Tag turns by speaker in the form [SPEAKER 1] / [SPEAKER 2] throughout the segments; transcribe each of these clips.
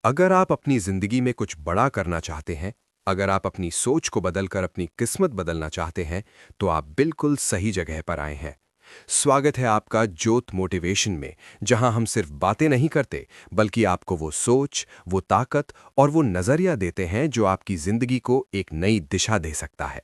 [SPEAKER 1] अगर आप अपनी जिंदगी में कुछ बड़ा करना चाहते हैं, अगर आप अपनी सोच को बदलकर अपनी किस्मत बदलना चाहते हैं, तो आप बिल्कुल सही जगह पर आए हैं। स्वागत है आपका ज्योत मोटिवेशन में, जहां हम सिर्फ बातें नहीं करते, बल्कि आपको वो सोच, वो ताकत और वो नजरिया देते हैं जो आपकी जिंदगी को एक नई दिशा दे सकता है।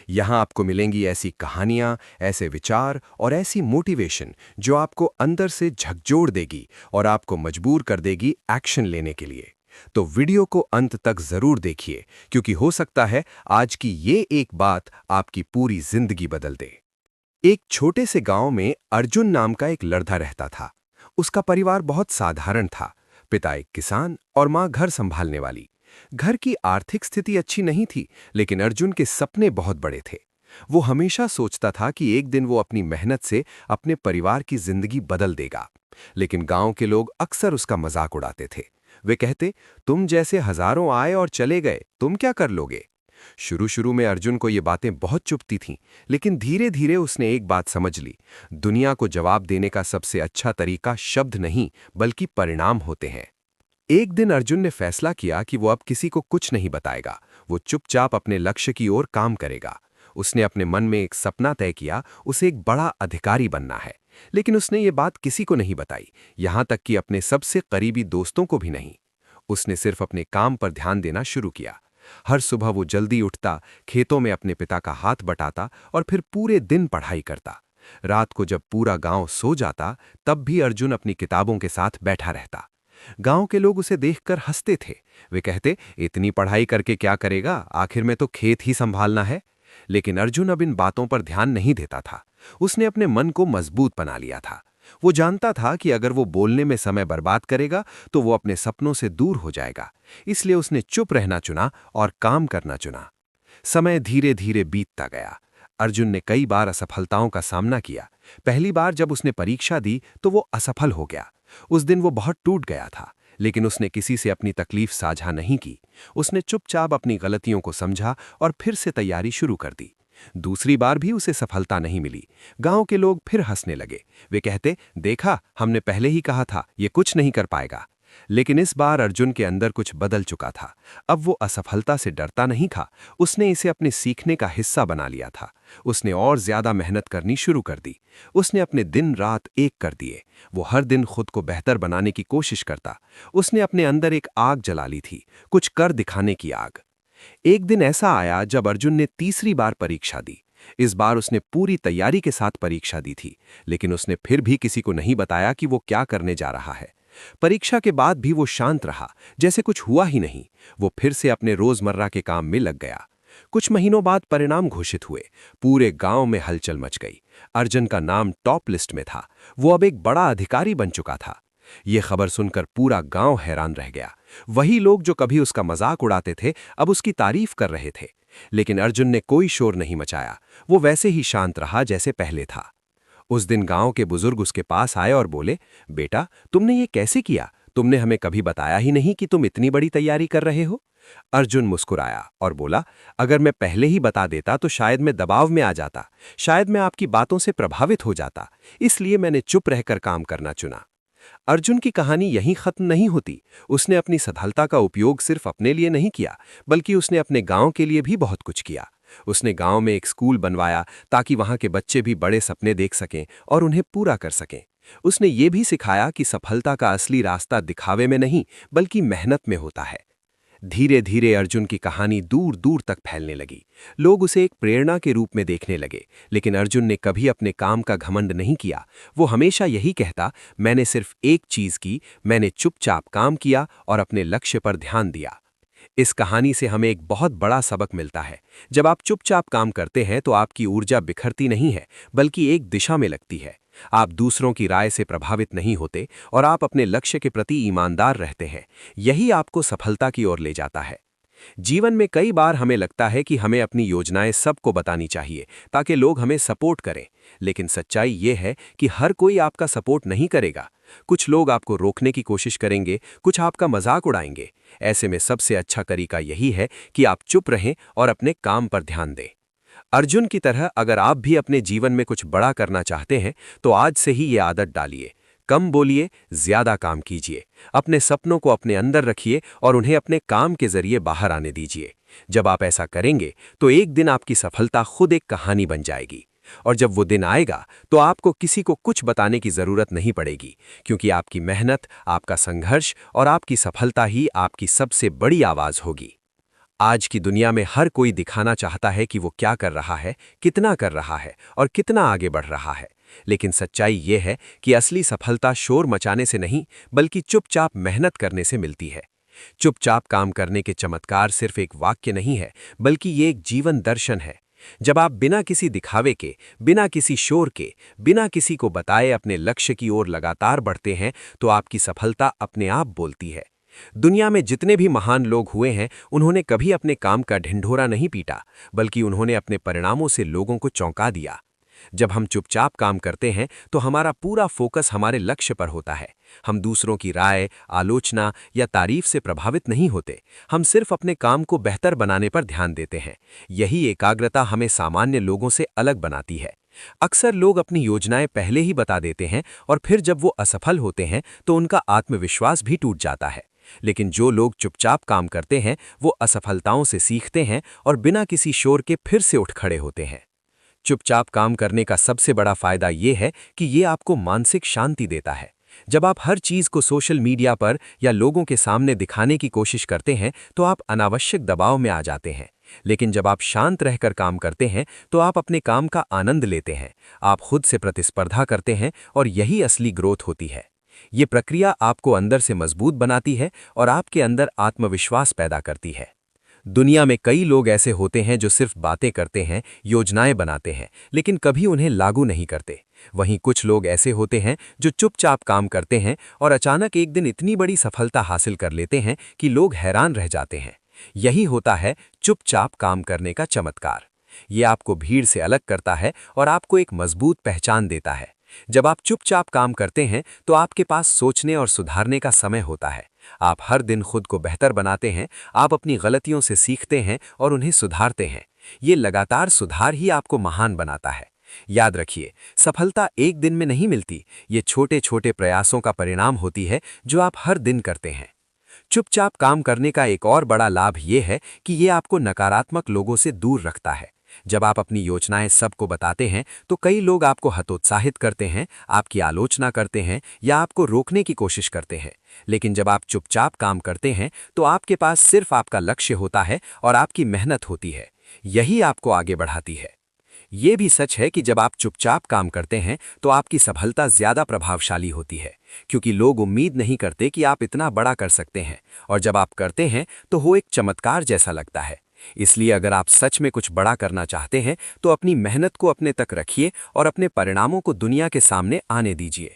[SPEAKER 1] यहाँ आपको मिलेंगी ऐसी कहानियाँ, ऐसे विचार और ऐसी मोटिवेशन जो आपको अंदर से झकझोर देगी और आपको मजबूर कर देगी एक्शन लेने के लिए। तो वीडियो को अंत तक जरूर देखिए, क्योंकि हो सकता है आज की ये एक बात आपकी पूरी जिंदगी बदल दे। एक छोटे से गांव में अर्जुन नाम का एक लड़का रहता था। उसका परिवार बहुत साधारण था। पिता एक किसान और माँ घर संभालने वाली। घर की आर्थिक स्थिति अच्छी नहीं थी, लेकिन अर्जुन के सपने बहुत बड़े थे। वो हमेशा सोचता था कि एक दिन वो अपनी मेहनत से अपने परिवार की जिंदगी बदल देगा। लेकिन गांव के लोग अक्सर उसका मजाक उड़ाते थे। वे कहते, तुम जैसे हजारों आए और चले गए, तुम क्या कर लोगे? शुरू शुरू में अर्जुन को ये बातें बहुत चुभती थीं, लेकिन धीरे धीरे उसने एक बात समझ ली। दुनिया को जवाब देने का सबसे अच्छा तरीका शब्द नहीं, बल्कि परिणाम होते हैं। एक दिन अर्जुन ने फैसला किया कि वो अब किसी को कुछ नहीं बताएगा। वो चुपचाप अपने लक्ष्य की ओर काम करेगा। उसने अपने मन में एक सपना तय किया, उसे एक बड़ा अधिकारी बनना है। लेकिन उसने ये बात किसी को नहीं बताई, यहां तक कि अपने सबसे करीबी दोस्तों को भी नहीं। उसने सिर्फ अपने काम पर ध्यान देना शुरू किया। हर सुबह वो जल्दी उठता, खेतों में अपने पिता का हाथ बटाता और फिर पूरे दिन पढ़ाई करता। रात को जब पूरा गांव सो जाता, तब भी अर्जुन अपनी किताबों के साथ बैठा रहता। गांव के लोग उसे देखकर हंसते थे। वे कहते, इतनी पढ़ाई करके क्या करेगा, आखिर में तो खेत ही संभालना है। लेकिन अर्जुन अब इन बातों पर ध्यान नहीं देता था। उसने अपने मन को मजबूत बना लिया था। वो जानता था कि अगर वो बोलने में समय बर्बाद करेगा तो वो अपने सपनों से दूर हो जाएगा। इसलिए उसने चुप रहना चुना और काम करना चुना। समय धीरे धीरे बीतता गया। अर्जुन ने कई बार असफलताओं का सामना किया। पहली बार जब उसने परीक्षा दी तो वो असफल हो गया। उस दिन वो बहुत टूट गया था, लेकिन उसने किसी से अपनी तकलीफ साझा नहीं की। उसने चुपचाप अपनी गलतियों को समझा और फिर से तैयारी शुरू कर दी। दूसरी बार भी उसे सफलता नहीं मिली। गांव के लोग फिर हंसने लगे। वे कहते, देखा, हमने पहले ही कहा था, ये कुछ नहीं कर पाएगा। लेकिन इस बार अर्जुन के अंदर कुछ बदल चुका था। अब वो असफलता से डरता नहीं था। उसने इसे अपने सीखने का हिस्सा बना लिया था। उसने और ज्यादा मेहनत करनी शुरू कर दी। उसने अपने दिन रात एक कर दिए। वो हर दिन खुद को बेहतर बनाने की कोशिश करता। उसने अपने अंदर एक आग जला ली थी, कुछ कर दिखाने की आग। एक दिन ऐसा आया जब अर्जुन ने तीसरी बार परीक्षा दी। इस बार उसने पूरी तैयारी के साथ परीक्षा दी थी, लेकिन उसने फिर भी किसी को नहीं बताया कि वो क्या करने जा रहा है। परीक्षा के बाद भी वो शांत रहा, जैसे कुछ हुआ ही नहीं। वो फिर से अपने रोजमर्रा के काम में लग गया। कुछ महीनों बाद परिणाम घोषित हुए। पूरे गांव में हलचल मच गई। अर्जुन का नाम टॉप लिस्ट में था। वो अब एक बड़ा अधिकारी बन चुका था। ये खबर सुनकर पूरा गांव हैरान रह गया। वही लोग जो कभी उसका मजाक उड़ाते थे, अब उसकी तारीफ कर रहे थे। लेकिन अर्जुन ने कोई शोर नहीं मचाया। वो वैसे ही शांत रहा जैसे पहले था। उस दिन गांव के बुजुर्ग उसके पास आए और बोले, बेटा, तुमने ये कैसे किया? तुमने हमें कभी बताया ही नहीं कि तुम इतनी बड़ी तैयारी कर रहे हो। अर्जुन मुस्कुराया और बोला, अगर मैं पहले ही बता देता तो शायद मैं दबाव में आ जाता, शायद मैं आपकी बातों से प्रभावित हो जाता। इसलिए मैंने चुप रहकर काम करना चुना। अर्जुन की कहानी यहीं खत्म नहीं होती। उसने अपनी सफलता का उपयोग सिर्फ अपने लिए नहीं किया, बल्कि उसने अपने गांव के लिए भी बहुत कुछ किया। उसने गांव में एक स्कूल बनवाया ताकि वहां के बच्चे भी बड़े सपने देख सकें और उन्हें पूरा कर सकें। उसने ये भी सिखाया कि सफलता का असली रास्ता दिखावे में नहीं, बल्कि मेहनत में होता है। धीरे धीरे अर्जुन की कहानी दूर दूर तक फैलने लगी। लोग उसे एक प्रेरणा के रूप में देखने लगे। लेकिन अर्जुन ने कभी अपने काम का घमंड नहीं किया। वो हमेशा यही कहता, मैंने सिर्फ एक चीज की, मैंने चुपचाप काम किया और अपने लक्ष्य पर ध्यान दिया। इस कहानी से हमें एक बहुत बड़ा सबक मिलता है। जब आप चुपचाप काम करते हैं तो आपकी ऊर्जा बिखरती नहीं है, बल्कि एक दिशा में लगती है। आप दूसरों की राय से प्रभावित नहीं होते और आप अपने लक्ष्य के प्रति ईमानदार रहते हैं। यही आपको सफलता की ओर ले जाता है। जीवन में कई बार हमें लगता है कि हमें अपनी योजनाएं सबको बतानी चाहिए ताकि लोग हमें सपोर्ट करें। लेकिन सच्चाई ये है कि हर कोई आपका सपोर्ट नहीं करेगा। कुछ लोग आपको रोकने की कोशिश करेंगे, कुछ आपका मजाक उड़ाएंगे। ऐसे में सबसे अच्छा तरीका यही है कि आप चुप रहें और अपने काम पर ध्यान दें। अर्जुन की तरह अगर आप भी अपने जीवन में कुछ बड़ा करना चाहते हैं तो आज से ही ये आदत डालिए। कम बोलिए, ज्यादा काम कीजिए। अपने सपनों को अपने अंदर रखिए और उन्हें अपने काम के जरिए बाहर आने दीजिए। जब आप ऐसा करेंगे तो एक दिन आपकी सफलता खुद एक कहानी बन जाएगी। और जब वो दिन आएगा तो आपको किसी को कुछ बताने की जरूरत नहीं पड़ेगी, क्योंकि आपकी मेहनत, आपका संघर्ष और आपकी सफलता ही आपकी सबसे बड़ी आवाज होगी। आज की दुनिया में हर कोई दिखाना चाहता है कि वो क्या कर रहा है, कितना कर रहा है और कितना आगे बढ़ रहा है। लेकिन सच्चाई ये है कि असली सफलता शोर मचाने से नहीं, बल्कि चुपचाप मेहनत करने से मिलती है। चुपचाप काम करने के चमत्कार सिर्फ एक वाक्य नहीं है, बल्कि ये एक जीवन दर्शन है। जब आप बिना किसी दिखावे के, बिना किसी शोर के, बिना किसी को बताए अपने लक्ष्य की ओर लगातार बढ़ते हैं, तो आपकी सफलता अपने आप बोलती है। दुनिया में जितने भी महान लोग हुए हैं, उन्होंने कभी अपने काम का ढिंढोरा नहीं पीटा, बल्कि उन्होंने अपने परिणामों से लोगों को चौंका दिया। जब हम चुपचाप काम करते हैं तो हमारा पूरा फोकस हमारे लक्ष्य पर होता है। हम दूसरों की राय, आलोचना या तारीफ से प्रभावित नहीं होते। हम सिर्फ अपने काम को बेहतर बनाने पर ध्यान देते हैं। यही एकाग्रता हमें सामान्य लोगों से अलग बनाती है। अक्सर लोग अपनी योजनाएं पहले ही बता देते हैं और फिर जब वो असफल होते हैं तो उनका आत्मविश्वास भी टूट जाता है। लेकिन जो लोग चुपचाप काम करते हैं, वो असफलताओं से सीखते हैं और बिना किसी शोर के फिर से उठ खड़े होते हैं। चुपचाप काम करने का सबसे बड़ा फायदा ये है कि ये आपको मानसिक शांति देता है। जब आप हर चीज को सोशल मीडिया पर या लोगों के सामने दिखाने की कोशिश करते हैं तो आप अनावश्यक दबाव में आ जाते हैं। लेकिन जब आप शांत रहकर काम करते हैं तो आप अपने काम का आनंद लेते हैं। आप खुद से प्रतिस्पर्धा करते हैं और यही असली ग्रोथ होती है। ये प्रक्रिया आपको अंदर से मजबूत बनाती है और आपके अंदर आत्मविश्वास पैदा करती है। दुनिया में कई लोग ऐसे होते हैं जो सिर्फ बातें करते हैं, योजनाएं बनाते हैं, लेकिन कभी उन्हें लागू नहीं करते। वहीं कुछ लोग ऐसे होते हैं जो चुपचाप काम करते हैं और अचानक एक दिन इतनी बड़ी सफलता हासिल कर लेते हैं कि लोग हैरान रह जाते हैं। यही होता है चुपचाप काम करने का चमत्कार। ये आपको भीड़ से अलग करता है और आपको एक मजबूत पहचान देता है। जब आप चुपचाप काम करते हैं तो आपके पास सोचने और सुधारने का समय होता है। आप हर दिन खुद को बेहतर बनाते हैं, आप अपनी गलतियों से सीखते हैं और उन्हें सुधारते हैं। ये लगातार सुधार ही आपको महान बनाता है। याद रखिए, सफलता एक दिन में नहीं मिलती, ये छोटे छोटे प्रयासों का परिणाम होती है जो आप हर दिन करते हैं। चुपचाप काम करने का एक और बड़ा लाभ ये है कि ये आपको नकारात्मक लोगों से दूर रखता है। जब आप अपनी योजनाएं सबको बताते हैं तो कई लोग आपको हतोत्साहित करते हैं, आपकी आलोचना करते हैं या आपको रोकने की कोशिश करते हैं। लेकिन जब आप चुपचाप काम करते हैं तो आपके पास सिर्फ आपका लक्ष्य होता है और आपकी मेहनत होती है। यही आपको आगे बढ़ाती है। ये भी सच है कि जब आप चुपचाप काम करते हैं तो आपकी सफलता ज्यादा प्रभावशाली होती है, क्योंकि लोग उम्मीद नहीं करते कि आप इतना बड़ा कर सकते हैं, और जब आप करते हैं तो वो एक चमत्कार जैसा लगता है। इसलिए अगर आप सच में कुछ बड़ा करना चाहते हैं तो अपनी मेहनत को अपने तक रखिए और अपने परिणामों को दुनिया के सामने आने दीजिए।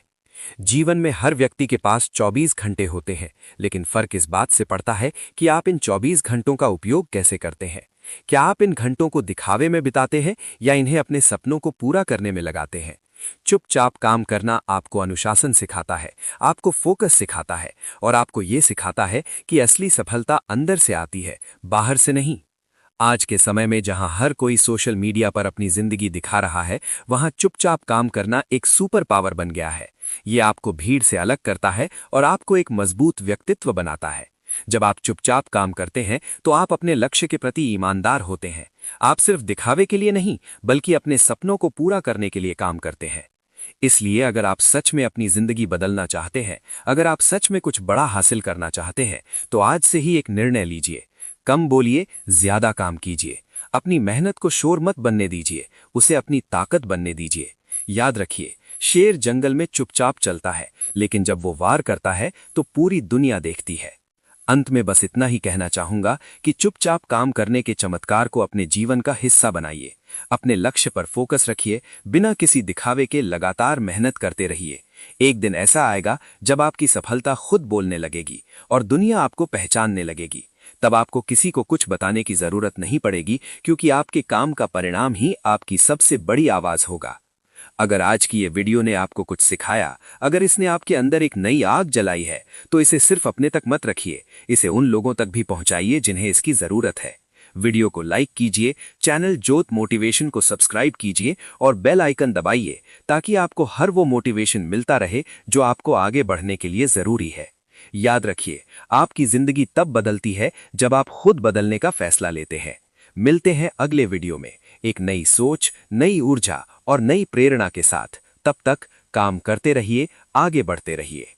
[SPEAKER 1] जीवन में हर व्यक्ति के पास 24 घंटे होते हैं, लेकिन फर्क इस बात से पड़ता है कि आप इन 24 घंटों का उपयोग कैसे करते हैं। क्या आप इन घंटों को दिखावे में बिताते हैं या इन्हें अपने सपनों को पूरा करने में लगाते हैं? चुपचाप काम करना आपको अनुशासन सिखाता है, आपको फोकस सिखाता है और आपको ये सिखाता है कि असली सफलता अंदर से आती है, बाहर से नहीं। आज के समय में जहां हर कोई सोशल मीडिया पर अपनी जिंदगी दिखा रहा है, वहां चुपचाप काम करना एक सुपर पावर बन गया है। ये आपको भीड़ से अलग करता है और आपको एक मजबूत व्यक्तित्व बनाता है। जब आप चुपचाप काम करते हैं तो आप अपने लक्ष्य के प्रति ईमानदार होते हैं। आप सिर्फ दिखावे के लिए नहीं, बल्कि अपने सपनों को पूरा करने के लिए काम करते हैं। इसलिए अगर आप सच में अपनी जिंदगी बदलना चाहते हैं, अगर आप सच में कुछ बड़ा हासिल करना चाहते हैं, तो आज से ही एक निर्णय लीजिए। कम बोलिए, ज्यादा काम कीजिए। अपनी मेहनत को शोर मत बनने दीजिए, उसे अपनी ताकत बनने दीजिए। याद रखिए, शेर जंगल में चुपचाप चलता है, लेकिन जब वो वार करता है तो पूरी दुनिया देखती है। अंत में बस इतना ही कहना चाहूंगा कि चुपचाप काम करने के चमत्कार को अपने जीवन का हिस्सा बनाइए। अपने लक्ष्य पर फोकस रखिए, बिना किसी दिखावे के लगातार मेहनत करते रहिए। एक दिन ऐसा आएगा जब आपकी सफलता खुद बोलने लगेगी और दुनिया आपको पहचानने लगेगी। तब आपको किसी को कुछ बताने की जरूरत नहीं पड़ेगी, क्योंकि आपके काम का परिणाम ही आपकी सबसे बड़ी आवाज होगा। अगर आज की ये वीडियो ने आपको कुछ सिखाया, अगर इसने आपके अंदर एक नई आग जलाई है, तो इसे सिर्फ अपने तक मत रखिए, इसे उन लोगों तक भी पहुंचाइए जिन्हें इसकी जरूरत है।
[SPEAKER 2] वीडियो को लाइक कीजिए, चैनल ज्योत मोटिवेशन को सब्सक्राइब कीजिए और बेल आइकन दबाइए ताकि आपको हर वो मोटिवेशन मिलता रहे जो आपको आगे बढ़ने के लिए जरूरी है। याद रखिए, आपकी जिंदगी तब बदलती है जब आप खुद बदलने का फैसला लेते हैं। मिलते हैं अगले वीडियो में एक नई सोच, नई ऊर्जा और नई प्रेरणा के साथ। तब तक काम करते रहिए, आगे बढ़ते रहिए।